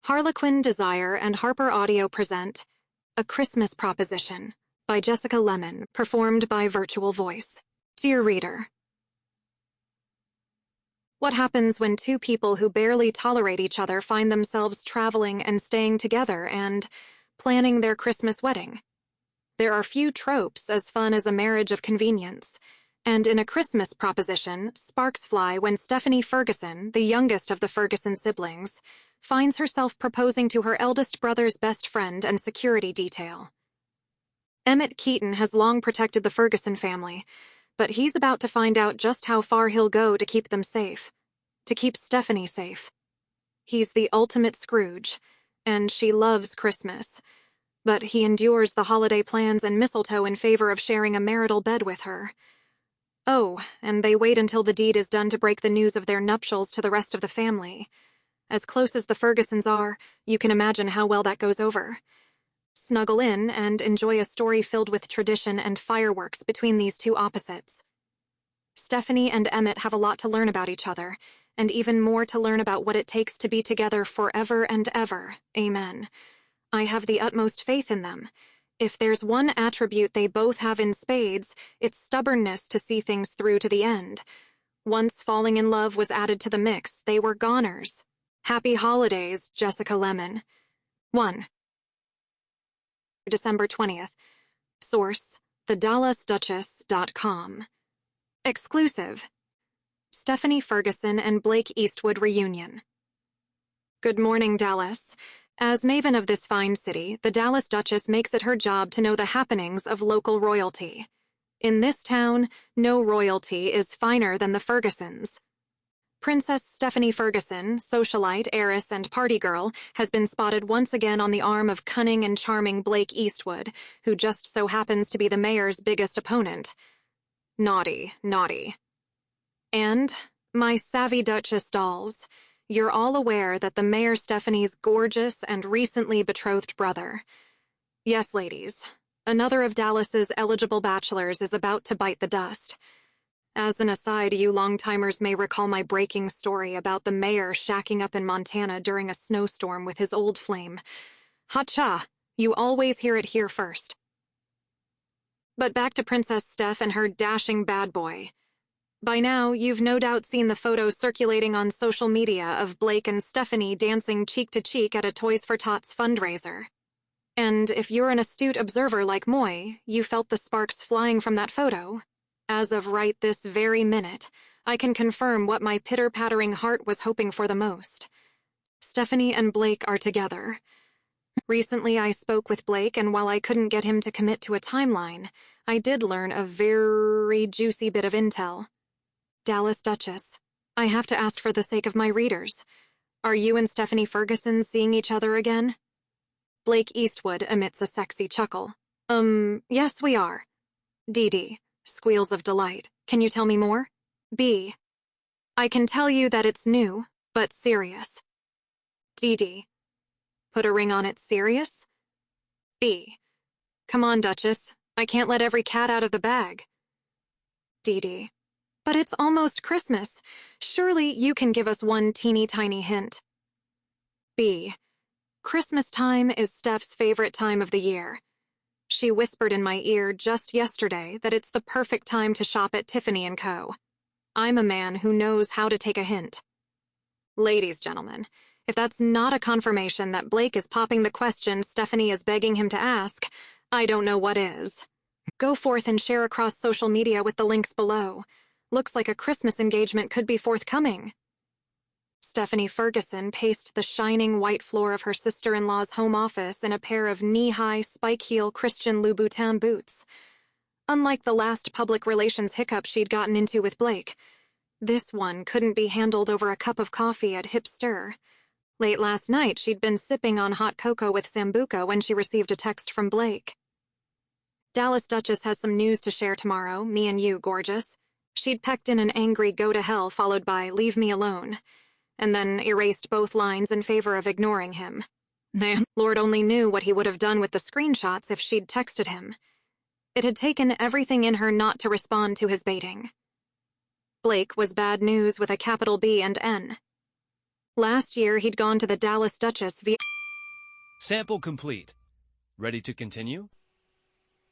Harlequin Desire and HarlequinAudio present A Christmas Proposition by Jessica Lemmon, performed by virtual voice. Dear reader, what happens when two people who barely tolerate each other find themselves traveling and staying together and planning their Christmas wedding? There are few tropes as fun as a marriage of convenience, and in A Christmas Proposition, sparks fly when Stefanie Ferguson, the youngest of the Ferguson siblings, finds herself proposing to her eldest brother's best friend and security detail. Emmett Keaton has long protected the Ferguson family, but he's about to find out just how far he'll go to keep them safe, to keep Stefanie safe. He's the ultimate Scrooge, and she loves Christmas, but he endures the holiday plans and mistletoe in favor of sharing a marital bed with her. Oh, and they wait until the deed is done to break the news of their nuptials to the rest of the family. As close as the Fergusons are, you can imagine how well that goes over. Snuggle in and enjoy a story filled with tradition and fireworks between these two opposites. Stefanie and Emmett have a lot to learn about each other, and even more to learn about what it takes to be together forever and ever. Amen. I have the utmost faith in them. If there's one attribute they both have in spades, it's stubbornness to see things through to the end. Once falling in love was added to the mix, they were goners. Happy holidays, Jessica Lemmon. 1. December 20th. Source, thedallasduchess.com. Exclusive. Stefanie Ferguson and Blake Eastwood reunion. Good morning, Dallas. As maven of this fine city, the Dallas Duchess makes it her job to know the happenings of local royalty. In this town, no royalty is finer than the Fergusons. Princess Stefanie Ferguson, socialite, heiress, and party girl, has been spotted once again on the arm of cunning and charming Blake Eastwood, who just so happens to be the mayor's biggest opponent. Naughty, naughty. And, my savvy Duchess dolls, you're all aware that the Mayor Stefanie's gorgeous and recently betrothed brother. Yes, ladies, another of Dallas's eligible bachelors is about to bite the dust. As an aside, you long-timers may recall my breaking story about the mayor shacking up in Montana during a snowstorm with his old flame. Ha-cha, you always hear it here first. But back to Princess Steph and her dashing bad boy. By now, you've no doubt seen the photos circulating on social media of Blake and Stefanie dancing cheek-to-cheek at a Toys for Tots fundraiser. And if you're an astute observer like Moy, you felt the sparks flying from that photo. As of right this very minute, I can confirm what my pitter-pattering heart was hoping for the most. Stefanie and Blake are together. Recently, I spoke with Blake, and while I couldn't get him to commit to a timeline, I did learn a very juicy bit of intel. Dallas Duchess, I have to ask for the sake of my readers. Are you and Stefanie Ferguson seeing each other again? Blake Eastwood emits a sexy chuckle. Yes we are. Dee. Squeals of delight. Can you tell me more? B. I can tell you that it's new, but serious. Dee. Put a ring on it, serious? B. Come on, Duchess. I can't let every cat out of the bag. Dee. But it's almost Christmas. Surely you can give us one teeny-tiny hint. B. Christmas time is Steph's favorite time of the year. She whispered in my ear just yesterday that it's the perfect time to shop at Tiffany & Co. I'm a man who knows how to take a hint. Ladies, gentlemen, if that's not a confirmation that Blake is popping the question Stefanie is begging him to ask, I don't know what is. Go forth and share across social media with the links below. Looks like a Christmas engagement could be forthcoming. Stefanie Ferguson paced the shining white floor of her sister-in-law's home office in a pair of knee-high, spike-heel Christian Louboutin boots. Unlike the last public relations hiccup she'd gotten into with Blake, this one couldn't be handled over a cup of coffee at Hip Stir. Late last night, she'd been sipping on hot cocoa with Sambuca when she received a text from Blake. Dallas Duchess has some news to share tomorrow, me and you, gorgeous. She'd pecked in an angry go-to-hell followed by leave me alone, and then erased both lines in favor of ignoring him. Lord only knew what he would have done with the screenshots if she'd texted him. It had taken everything in her not to respond to his baiting. Blake was bad news with a capital B and N. Last year, he'd gone to the Dallas Duchess via... Sample complete. Ready to continue?